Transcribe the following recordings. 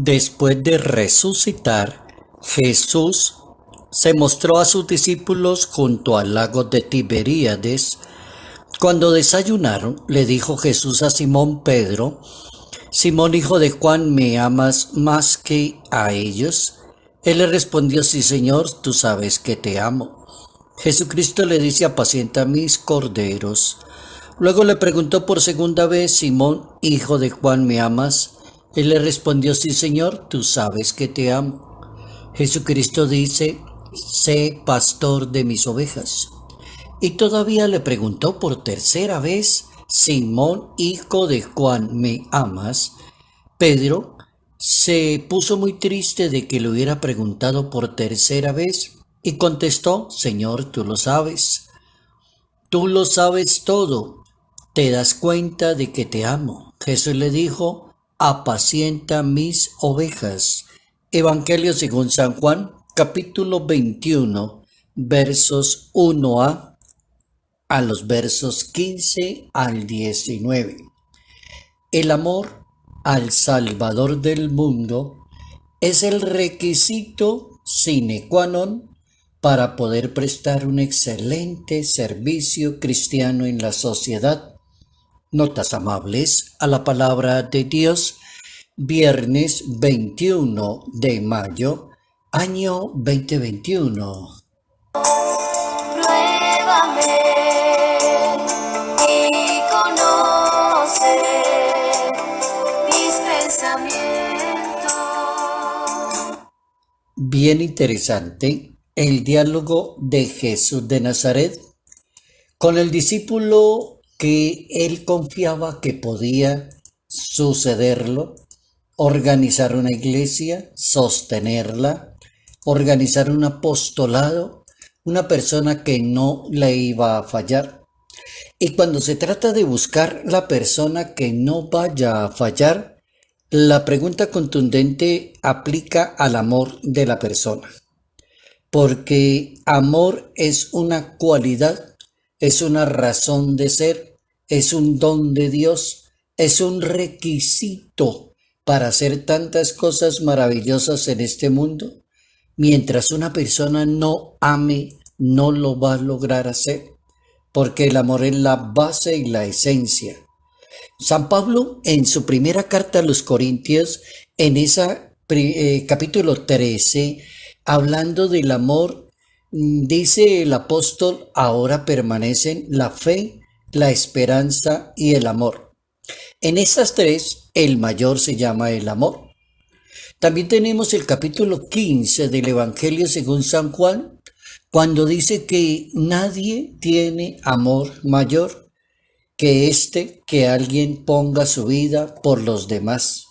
Después de resucitar, Jesús se mostró a sus discípulos junto al lago de Tiberíades. Cuando desayunaron, le dijo Jesús a Simón Pedro: Simón, hijo de Juan, ¿me amas más que a ellos? Él le respondió: Sí, Señor, tú sabes que te amo. Jesucristo le dice: apacienta mis corderos. Luego le preguntó por segunda vez: Simón, hijo de Juan, ¿me amas? Él le respondió: Sí, Señor, tú sabes que te amo. Jesucristo dice: sé pastor de mis ovejas. Y todavía le preguntó por tercera vez: Simón, hijo de Juan, ¿me amas? Pedro se puso muy triste de que le hubiera preguntado por tercera vez y contestó: Señor, tú lo sabes todo, te das cuenta de que te amo. Jesús le dijo: apacienta mis ovejas. Evangelio según San Juan, capítulo 21, versos 1a los versos 15 al 19. El amor al Salvador del mundo es el requisito sine qua non para poder prestar un excelente servicio cristiano en la sociedad. Notas amables a la palabra de Dios, viernes 21 de mayo, año 2021. Pruébame y conoce mis pensamientos. Bien interesante el diálogo de Jesús de Nazaret con el discípulo que él confiaba que podía sucederlo, organizar una iglesia, sostenerla, organizar un apostolado, una persona que no le iba a fallar. Y cuando se trata de buscar la persona que no vaya a fallar, la pregunta contundente aplica al amor de la persona, porque amor es una cualidad, es una razón de ser, es un don de Dios, es un requisito para hacer tantas cosas maravillosas en este mundo. Mientras una persona no ame, no lo va a lograr hacer, porque el amor es la base y la esencia. San Pablo, en su primera carta a los Corintios, en esa capítulo 13, hablando del amor, dice el apóstol: ahora permanecen la fe, la esperanza y el amor. En estas tres, el mayor se llama el amor. También tenemos el capítulo 15 del Evangelio según San Juan, cuando dice que nadie tiene amor mayor que alguien ponga su vida por los demás.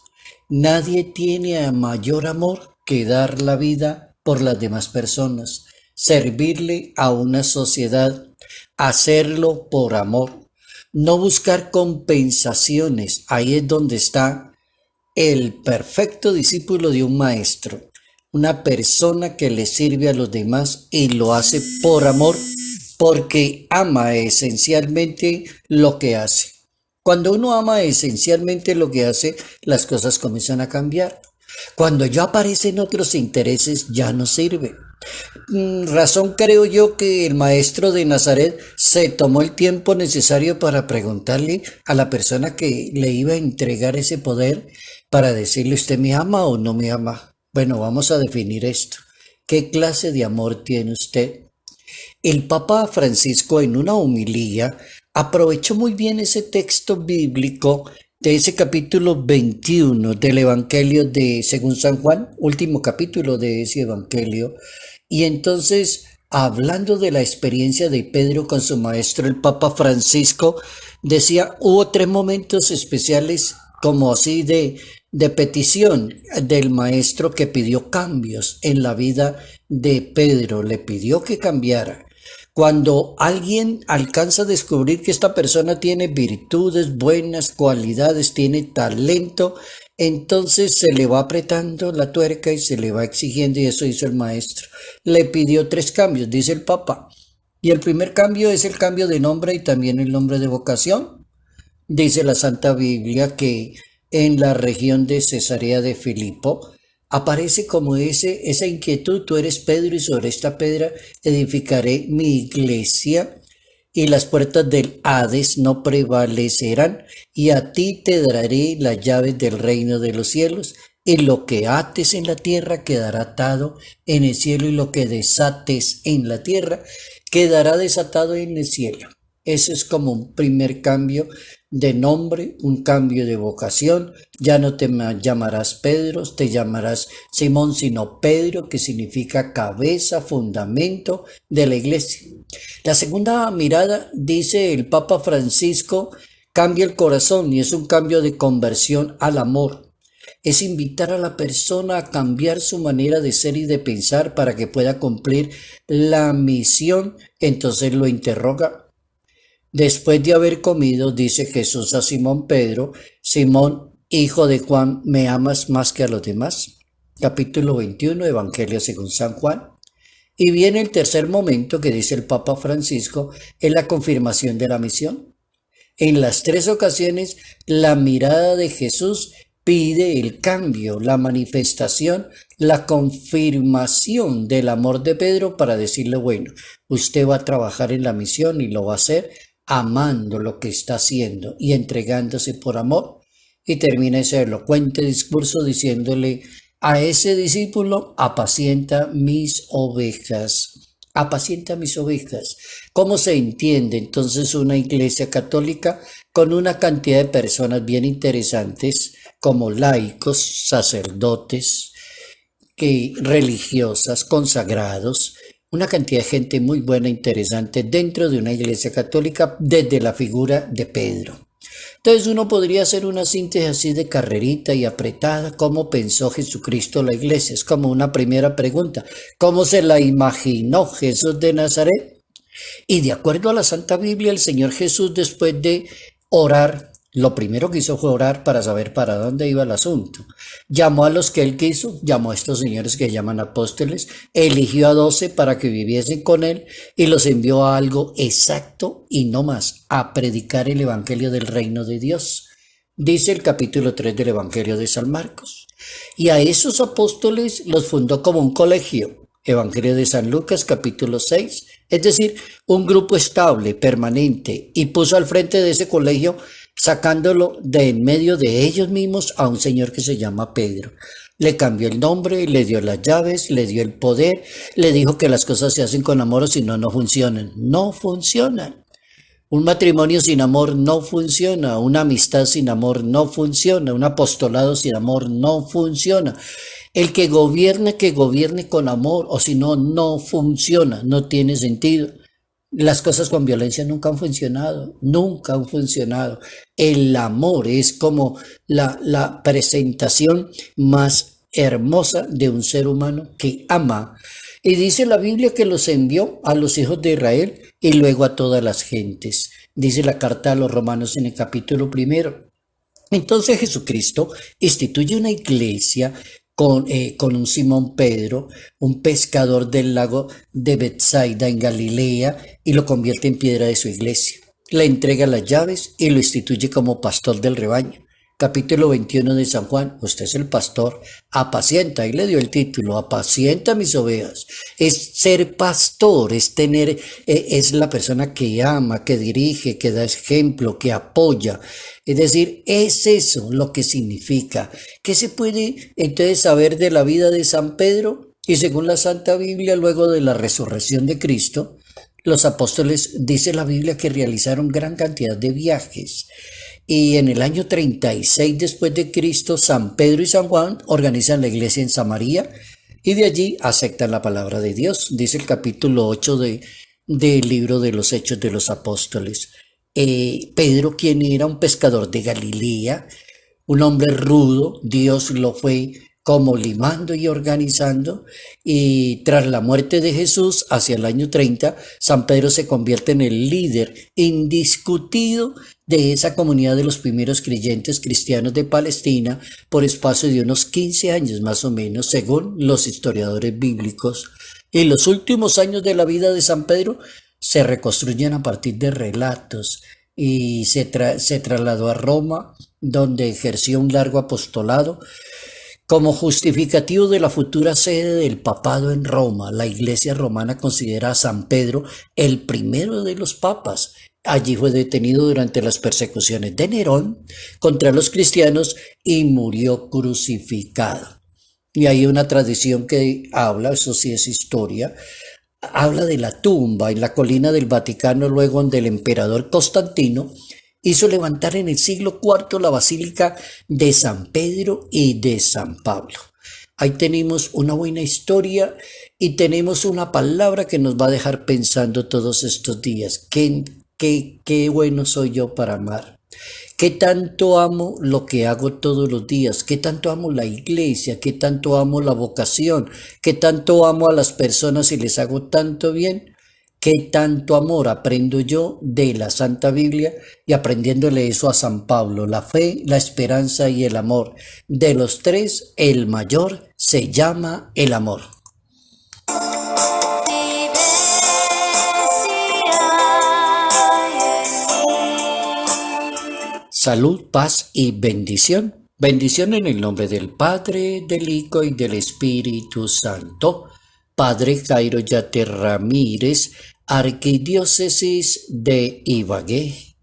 Nadie tiene mayor amor que dar la vida por las demás personas, servirle a una sociedad, hacerlo por amor, no buscar compensaciones. Ahí es donde está el perfecto discípulo de un maestro, una persona que le sirve a los demás y lo hace por amor, porque ama esencialmente lo que hace. Cuando uno ama esencialmente lo que hace, las cosas comienzan a cambiar. Cuando ya aparecen otros intereses, ya no sirve. Razón creo yo que el maestro de Nazaret se tomó el tiempo necesario para preguntarle a la persona que le iba a entregar ese poder, para decirle: ¿usted me ama o no me ama? Bueno, vamos a definir esto. ¿Qué clase de amor tiene usted? El Papa Francisco, en una homilía, aprovechó muy bien ese texto bíblico de ese capítulo 21 del Evangelio de según San Juan, último capítulo de ese Evangelio. Y entonces, hablando de la experiencia de Pedro con su maestro, el Papa Francisco decía: hubo tres momentos especiales, como así de petición del maestro, que pidió cambios en la vida de Pedro, le pidió que cambiara. Cuando alguien alcanza a descubrir que esta persona tiene virtudes, buenas cualidades, tiene talento, entonces se le va apretando la tuerca y se le va exigiendo, y eso hizo el maestro. Le pidió tres cambios, dice el Papa. Y el primer cambio es el cambio de nombre y también el nombre de vocación. Dice la Santa Biblia que en la región de Cesarea de Filipo, aparece como esa inquietud: tú eres Pedro y sobre esta piedra edificaré mi iglesia y las puertas del Hades no prevalecerán, y a ti te daré las llaves del reino de los cielos, y lo que ates en la tierra quedará atado en el cielo, y lo que desates en la tierra quedará desatado en el cielo. Eso es como un primer cambio de nombre, un cambio de vocación. Ya no te llamarás Pedro, te llamarás Simón, sino Pedro, que significa cabeza, fundamento de la iglesia. La segunda mirada, dice el Papa Francisco, cambia el corazón y es un cambio de conversión al amor. Es invitar a la persona a cambiar su manera de ser y de pensar para que pueda cumplir la misión. Entonces lo interroga. Después de haber comido, dice Jesús a Simón Pedro: Simón, hijo de Juan, ¿me amas más que a los demás? Capítulo 21, Evangelio según San Juan. Y viene el tercer momento que dice el Papa Francisco, es la confirmación de la misión. En las tres ocasiones, la mirada de Jesús pide el cambio, la manifestación, la confirmación del amor de Pedro para decirle: bueno, usted va a trabajar en la misión y lo va a hacer amando lo que está haciendo y entregándose por amor. Y termina ese elocuente discurso diciéndole a ese discípulo: apacienta mis ovejas. Apacienta mis ovejas. ¿Cómo se entiende entonces una iglesia católica con una cantidad de personas bien interesantes como laicos, sacerdotes, religiosas, consagrados? Una cantidad de gente muy buena, interesante dentro de una iglesia católica desde la figura de Pedro. Entonces uno podría hacer una síntesis así de carrerita y apretada: ¿cómo pensó Jesucristo la iglesia? Es como una primera pregunta. ¿Cómo se la imaginó Jesús de Nazaret? Y de acuerdo a la Santa Biblia, el Señor Jesús, después de orar, lo primero que hizo fue orar para saber para dónde iba el asunto. Llamó a los que él quiso, llamó a estos señores que llaman apóstoles, eligió a 12 para que viviesen con él y los envió a algo exacto y no más: a predicar el evangelio del reino de Dios. Dice el capítulo 3 del evangelio de San Marcos. Y a esos apóstoles los fundó como un colegio. Evangelio de San Lucas, capítulo 6, es decir, un grupo estable, permanente, y puso al frente de ese colegio, sacándolo de en medio de ellos mismos, a un señor que se llama Pedro. Le cambió el nombre, le dio las llaves, le dio el poder, le dijo que las cosas se hacen con amor o si no, no funcionan. No funcionan. Un matrimonio sin amor no funciona, una amistad sin amor no funciona, un apostolado sin amor no funciona. El que gobierne con amor, o si no, no funciona, no tiene sentido. Las cosas con violencia nunca han funcionado, nunca han funcionado. El amor es como la presentación más hermosa de un ser humano que ama. Y dice la Biblia que los envió a los hijos de Israel y luego a todas las gentes. Dice la carta a los Romanos en el capítulo 1. Entonces Jesucristo instituye una iglesia con un Simón Pedro, un pescador del lago de Betsaida en Galilea, y lo convierte en piedra de su iglesia. Le entrega las llaves y lo instituye como pastor del rebaño. Capítulo 21 de San Juan: usted es el pastor, apacienta, y le dio el título: apacienta mis ovejas. Es ser pastor, es tener, es la persona que ama, que dirige, que da ejemplo, que apoya. Es decir, es eso lo que significa. ¿Qué se puede entonces saber de la vida de San Pedro? Y según la Santa Biblia, luego de la resurrección de Cristo, los apóstoles, dice la Biblia, que realizaron gran cantidad de viajes. Y en el año 36 después de Cristo, San Pedro y San Juan organizan la iglesia en Samaria y de allí aceptan la palabra de Dios. Dice el capítulo 8 del libro de los Hechos de los Apóstoles. Pedro, quien era un pescador de Galilea, un hombre rudo, Dios lo fue como limando y organizando, y tras la muerte de Jesús, hacia el año 30, San Pedro se convierte en el líder indiscutido de esa comunidad de los primeros creyentes cristianos de Palestina por espacio de unos 15 años más o menos, según los historiadores bíblicos. Y los últimos años de la vida de San Pedro se reconstruyen a partir de relatos, y se trasladó a Roma, donde ejerció un largo apostolado como justificativo de la futura sede del papado en Roma. La Iglesia romana considera a San Pedro el primero de los papas. Allí fue detenido durante las persecuciones de Nerón contra los cristianos y murió crucificado. Y hay una tradición que habla, eso sí es historia, habla de la tumba en la colina del Vaticano, luego donde el emperador Constantino hizo levantar en el siglo IV la basílica de San Pedro y de San Pablo. Ahí tenemos una buena historia y tenemos una palabra que nos va a dejar pensando todos estos días. Qué bueno soy yo para amar. Qué tanto amo lo que hago todos los días, qué tanto amo la iglesia, qué tanto amo la vocación, qué tanto amo a las personas y les hago tanto bien. Qué tanto amor aprendo yo de la Santa Biblia y aprendiéndole eso a San Pablo, la fe, la esperanza y el amor. De los tres, el mayor se llama el amor. Y decía Salud, paz y bendición. Bendición en el nombre del Padre, del Hijo y del Espíritu Santo. Padre Jairo Yate Ramírez, Arquidiócesis de Ibagué.